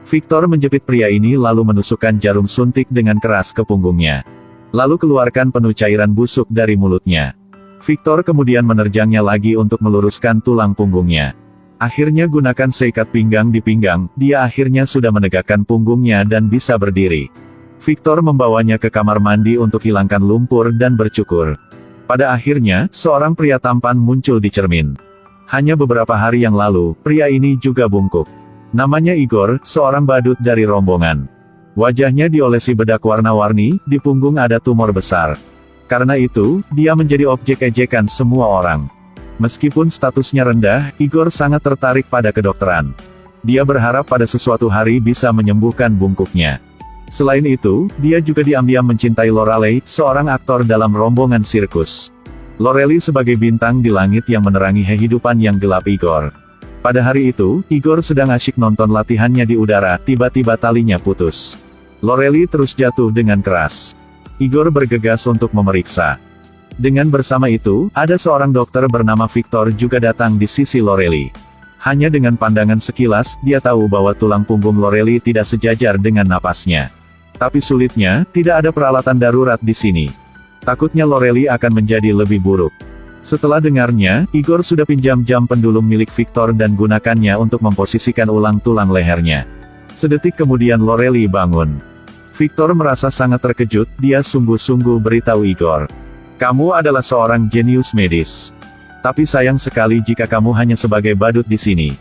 Victor menjepit pria ini lalu menusukkan jarum suntik dengan keras ke punggungnya. Lalu keluarkan penuh cairan busuk dari mulutnya. Victor kemudian menerjangnya lagi untuk meluruskan tulang punggungnya. Akhirnya gunakan seikat pinggang di pinggang, dia akhirnya sudah menegakkan punggungnya dan bisa berdiri. Victor membawanya ke kamar mandi untuk hilangkan lumpur dan bercukur. Pada akhirnya, seorang pria tampan muncul di cermin. Hanya beberapa hari yang lalu, pria ini juga bungkuk. Namanya Igor, seorang badut dari rombongan. Wajahnya diolesi bedak warna-warni, di punggung ada tumor besar. Karena itu, dia menjadi objek ejekan semua orang. Meskipun statusnya rendah, Igor sangat tertarik pada kedokteran. Dia berharap pada sesuatu hari bisa menyembuhkan bungkuknya. Selain itu, dia juga diam-diam mencintai Lorelei, seorang aktor dalam rombongan sirkus. Lorelei sebagai bintang di langit yang menerangi kehidupan yang gelap Igor. Pada hari itu, Igor sedang asyik nonton latihannya di udara, tiba-tiba talinya putus. Lorelei terus jatuh dengan keras. Igor bergegas untuk memeriksa. Dengan bersama itu, ada seorang dokter bernama Victor juga datang di sisi Lorelei. Hanya dengan pandangan sekilas, dia tahu bahwa tulang punggung Lorelei tidak sejajar dengan napasnya. Tapi sulitnya, tidak ada peralatan darurat di sini. Takutnya Lorelei akan menjadi lebih buruk. Setelah dengarnya, Igor sudah pinjam jam pendulum milik Victor dan gunakannya untuk memposisikan ulang tulang lehernya. Sedetik kemudian Lorelei bangun. Victor merasa sangat terkejut, dia sungguh-sungguh beritahu Igor. Kamu adalah seorang jenius medis. Tapi sayang sekali jika kamu hanya sebagai badut di sini.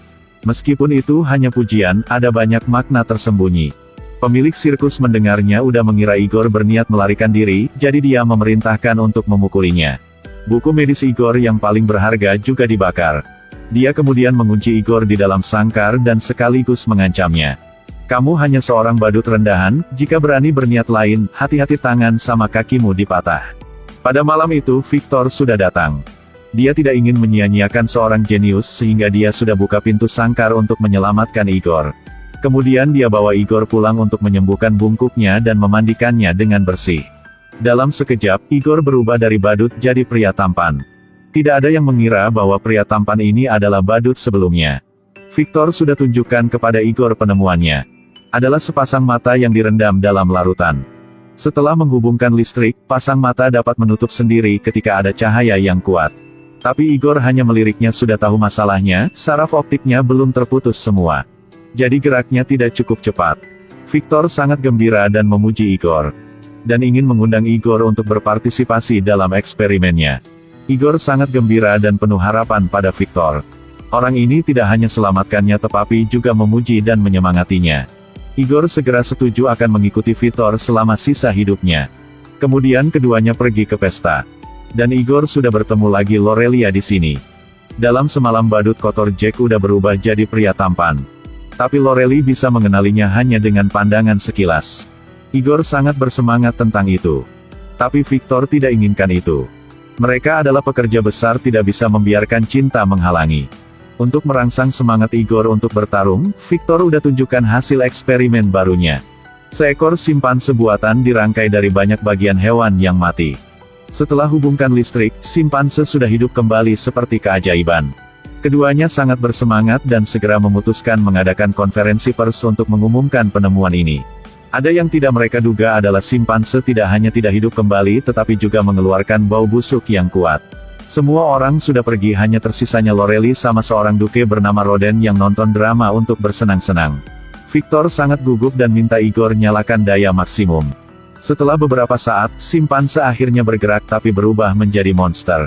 Meskipun itu hanya pujian, ada banyak makna tersembunyi. Pemilik sirkus mendengarnya udah mengira Igor berniat melarikan diri, jadi dia memerintahkan untuk memukulinya. Buku medis Igor yang paling berharga juga dibakar. Dia kemudian mengunci Igor di dalam sangkar dan sekaligus mengancamnya. Kamu hanya seorang badut rendahan, jika berani berniat lain, hati-hati tangan sama kakimu dipatah. Pada malam itu Victor sudah datang. Dia tidak ingin menyia-nyiakan seorang jenius sehingga dia sudah buka pintu sangkar untuk menyelamatkan Igor. Kemudian dia bawa Igor pulang untuk menyembuhkan bungkuknya dan memandikannya dengan bersih. Dalam sekejap, Igor berubah dari badut jadi pria tampan. Tidak ada yang mengira bahwa pria tampan ini adalah badut sebelumnya. Victor sudah tunjukkan kepada Igor penemuannya. Adalah sepasang mata yang direndam dalam larutan. Setelah menghubungkan listrik, pasang mata dapat menutup sendiri ketika ada cahaya yang kuat. Tapi Igor hanya meliriknya sudah tahu masalahnya, saraf optiknya belum terputus semua. Jadi geraknya tidak cukup cepat. Victor sangat gembira dan memuji Igor. Dan ingin mengundang Igor untuk berpartisipasi dalam eksperimennya. Igor sangat gembira dan penuh harapan pada Victor. Orang ini tidak hanya selamatkannya tetapi juga memuji dan menyemangatinya. Igor segera setuju akan mengikuti Victor selama sisa hidupnya. Kemudian keduanya pergi ke pesta. Dan Igor sudah bertemu lagi Lorelei di sini. Dalam semalam badut kotor Jack udah berubah jadi pria tampan. Tapi Lorelei bisa mengenalinya hanya dengan pandangan sekilas. Igor sangat bersemangat tentang itu. Tapi Victor tidak inginkan itu. Mereka adalah pekerja besar tidak bisa membiarkan cinta menghalangi. Untuk merangsang semangat Igor untuk bertarung, Victor udah tunjukkan hasil eksperimen barunya. Seekor simpanse buatan dirangkai dari banyak bagian hewan yang mati. Setelah hubungkan listrik, simpanse sudah hidup kembali seperti keajaiban. Keduanya sangat bersemangat dan segera memutuskan mengadakan konferensi pers untuk mengumumkan penemuan ini. Ada yang tidak mereka duga adalah simpanse tidak hanya tidak hidup kembali tetapi juga mengeluarkan bau busuk yang kuat. Semua orang sudah pergi hanya tersisanya Lorelei sama seorang duke bernama Roden yang nonton drama untuk bersenang-senang. Victor sangat gugup dan minta Igor nyalakan daya maksimum. Setelah beberapa saat, simpanse akhirnya bergerak tapi berubah menjadi monster.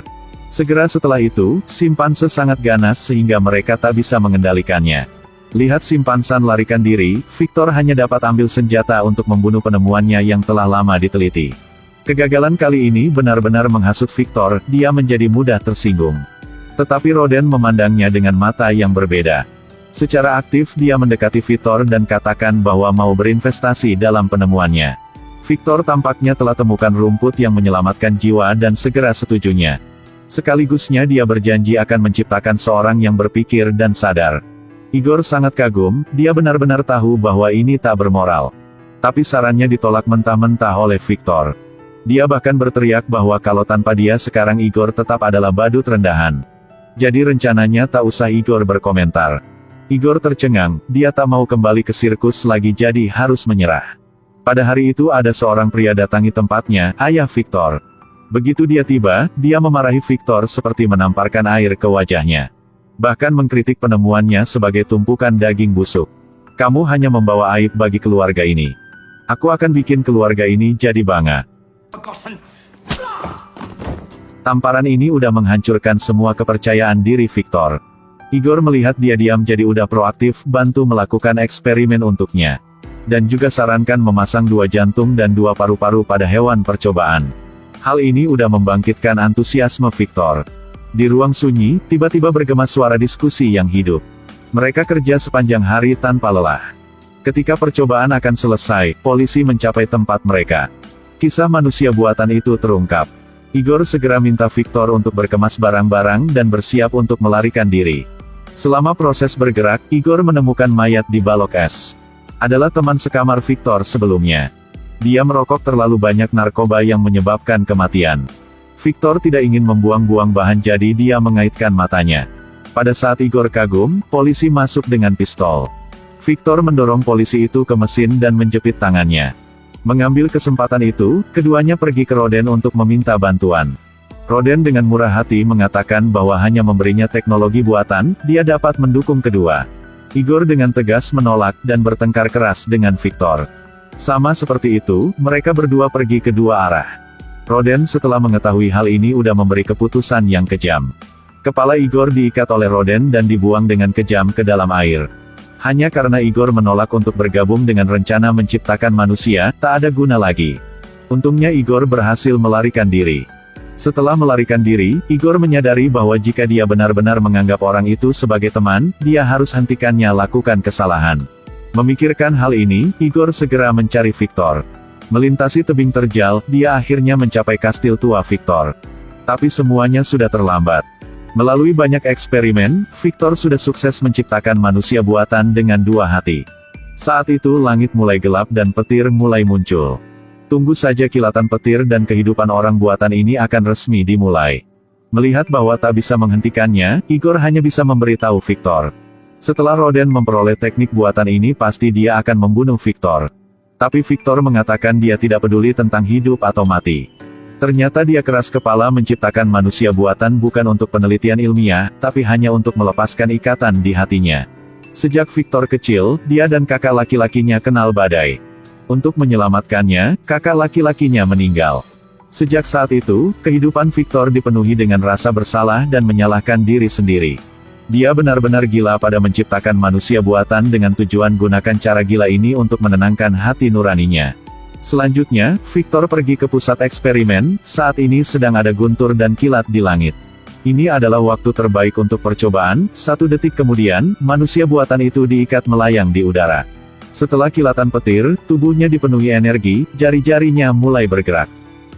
Segera setelah itu, simpanse sangat ganas sehingga mereka tak bisa mengendalikannya. Lihat simpansan larikan diri, Victor hanya dapat ambil senjata untuk membunuh penemuannya yang telah lama diteliti. Kegagalan kali ini benar-benar menghasut Victor, dia menjadi mudah tersinggung. Tetapi Roden memandangnya dengan mata yang berbeda. Secara aktif dia mendekati Victor dan katakan bahwa mau berinvestasi dalam penemuannya. Victor tampaknya telah temukan rumput yang menyelamatkan jiwa dan segera setujunya. Sekaligusnya dia berjanji akan menciptakan seorang yang berpikir dan sadar. Igor sangat kagum, dia benar-benar tahu bahwa ini tak bermoral. Tapi sarannya ditolak mentah-mentah oleh Victor. Dia bahkan berteriak bahwa kalau tanpa dia sekarang Igor tetap adalah badut rendahan. Jadi rencananya tak usah Igor berkomentar. Igor tercengang, dia tak mau kembali ke sirkus lagi jadi harus menyerah. Pada hari itu ada seorang pria datangi tempatnya, ayah Victor. Begitu dia tiba, dia memarahi Victor seperti menamparkan air ke wajahnya. Bahkan mengkritik penemuannya sebagai tumpukan daging busuk. Kamu hanya membawa aib bagi keluarga ini. Aku akan bikin keluarga ini jadi bangga. Tamparan ini udah menghancurkan semua kepercayaan diri Victor. Igor melihat dia diam jadi udah proaktif bantu melakukan eksperimen untuknya. Dan juga sarankan memasang 2 jantung dan 2 paru-paru pada hewan percobaan. Hal ini udah membangkitkan antusiasme Victor. Di ruang sunyi, tiba-tiba bergema suara diskusi yang hidup. Mereka kerja sepanjang hari tanpa lelah. Ketika percobaan akan selesai, polisi mencapai tempat mereka. Kisah manusia buatan itu terungkap. Igor segera minta Victor untuk berkemas barang-barang dan bersiap untuk melarikan diri. Selama proses bergerak, Igor menemukan mayat di balok es. Adalah teman sekamar Victor sebelumnya. Dia merokok terlalu banyak narkoba yang menyebabkan kematian. Victor tidak ingin membuang-buang bahan jadi dia mengaitkan matanya. Pada saat Igor kagum, polisi masuk dengan pistol. Victor mendorong polisi itu ke mesin dan menjepit tangannya. Mengambil kesempatan itu, keduanya pergi ke Roden untuk meminta bantuan. Roden dengan murah hati mengatakan bahwa hanya memberinya teknologi buatan, dia dapat mendukung kedua. Igor dengan tegas menolak dan bertengkar keras dengan Victor. Sama seperti itu, mereka berdua pergi ke dua arah. Roden setelah mengetahui hal ini udah memberi keputusan yang kejam. Kepala Igor diikat oleh Roden dan dibuang dengan kejam ke dalam air. Hanya karena Igor menolak untuk bergabung dengan rencana menciptakan manusia, tak ada guna lagi. Untungnya Igor berhasil melarikan diri. Setelah melarikan diri, Igor menyadari bahwa jika dia benar-benar menganggap orang itu sebagai teman, dia harus hentikannya lakukan kesalahan. Memikirkan hal ini, Igor segera mencari Victor. Melintasi tebing terjal, dia akhirnya mencapai kastil tua Victor. Tapi semuanya sudah terlambat. Melalui banyak eksperimen, Victor sudah sukses menciptakan manusia buatan dengan 2 hati. Saat itu langit mulai gelap dan petir mulai muncul. Tunggu saja kilatan petir dan kehidupan orang buatan ini akan resmi dimulai. Melihat bahwa tak bisa menghentikannya, Igor hanya bisa memberitahu Victor. Setelah Roden memperoleh teknik buatan ini pasti dia akan membunuh Victor. Tapi Victor mengatakan dia tidak peduli tentang hidup atau mati. Ternyata dia keras kepala menciptakan manusia buatan bukan untuk penelitian ilmiah, tapi hanya untuk melepaskan ikatan di hatinya. Sejak Victor kecil, dia dan kakak laki-lakinya kenal badai. Untuk menyelamatkannya, kakak laki-lakinya meninggal. Sejak saat itu, kehidupan Victor dipenuhi dengan rasa bersalah dan menyalahkan diri sendiri. Dia benar-benar gila pada menciptakan manusia buatan dengan tujuan gunakan cara gila ini untuk menenangkan hati nuraninya. Selanjutnya, Victor pergi ke pusat eksperimen, saat ini sedang ada guntur dan kilat di langit. Ini adalah waktu terbaik untuk percobaan, 1 detik kemudian, manusia buatan itu diikat melayang di udara. Setelah kilatan petir, tubuhnya dipenuhi energi, jari-jarinya mulai bergerak.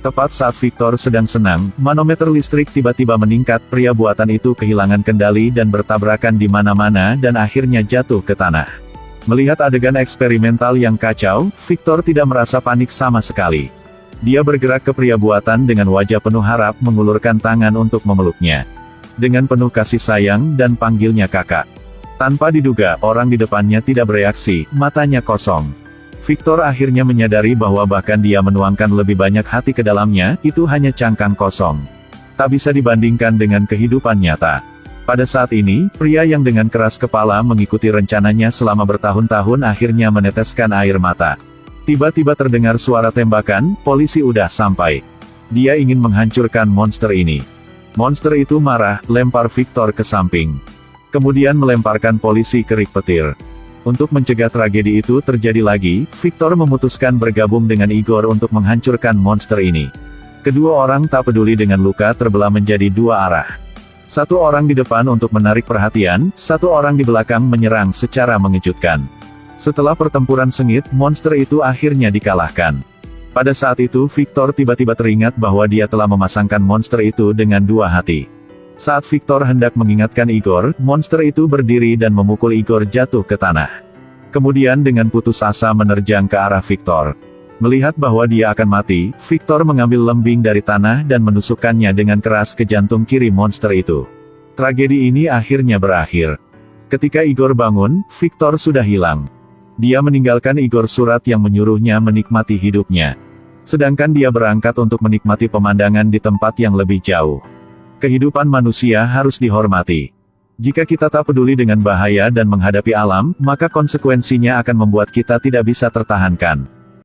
Tepat saat Victor sedang senang, manometer listrik tiba-tiba meningkat, pria buatan itu kehilangan kendali dan bertabrakan di mana-mana dan akhirnya jatuh ke tanah. Melihat adegan eksperimental yang kacau, Victor tidak merasa panik sama sekali. Dia bergerak ke pria buatan dengan wajah penuh harap mengulurkan tangan untuk memeluknya. Dengan penuh kasih sayang dan panggilnya kakak. Tanpa diduga, orang di depannya tidak bereaksi, matanya kosong. Victor akhirnya menyadari bahwa bahkan dia menuangkan lebih banyak hati ke dalamnya, itu hanya cangkang kosong. Tak bisa dibandingkan dengan kehidupan nyata. Pada saat ini, pria yang dengan keras kepala mengikuti rencananya selama bertahun-tahun akhirnya meneteskan air mata. Tiba-tiba terdengar suara tembakan, polisi udah sampai. Dia ingin menghancurkan monster ini. Monster itu marah, lempar Victor ke samping. Kemudian melemparkan polisi ke rik petir. Untuk mencegah tragedi itu terjadi lagi, Victor memutuskan bergabung dengan Igor untuk menghancurkan monster ini. Kedua orang tak peduli dengan luka terbelah menjadi 2 arah. 1 orang di depan untuk menarik perhatian, 1 orang di belakang menyerang secara mengejutkan. Setelah pertempuran sengit, monster itu akhirnya dikalahkan. Pada saat itu Victor tiba-tiba teringat bahwa dia telah memasangkan monster itu dengan 2 hati. Saat Victor hendak mengingatkan Igor, monster itu berdiri dan memukul Igor jatuh ke tanah. Kemudian dengan putus asa menerjang ke arah Victor. Melihat bahwa dia akan mati, Victor mengambil lembing dari tanah dan menusukkannya dengan keras ke jantung kiri monster itu. Tragedi ini akhirnya berakhir. Ketika Igor bangun, Victor sudah hilang. Dia meninggalkan Igor surat yang menyuruhnya menikmati hidupnya. Sedangkan dia berangkat untuk menikmati pemandangan di tempat yang lebih jauh. Kehidupan manusia harus dihormati. Jika kita tak peduli dengan bahaya dan menghadapi alam, maka konsekuensinya akan membuat kita tidak bisa tertahankan.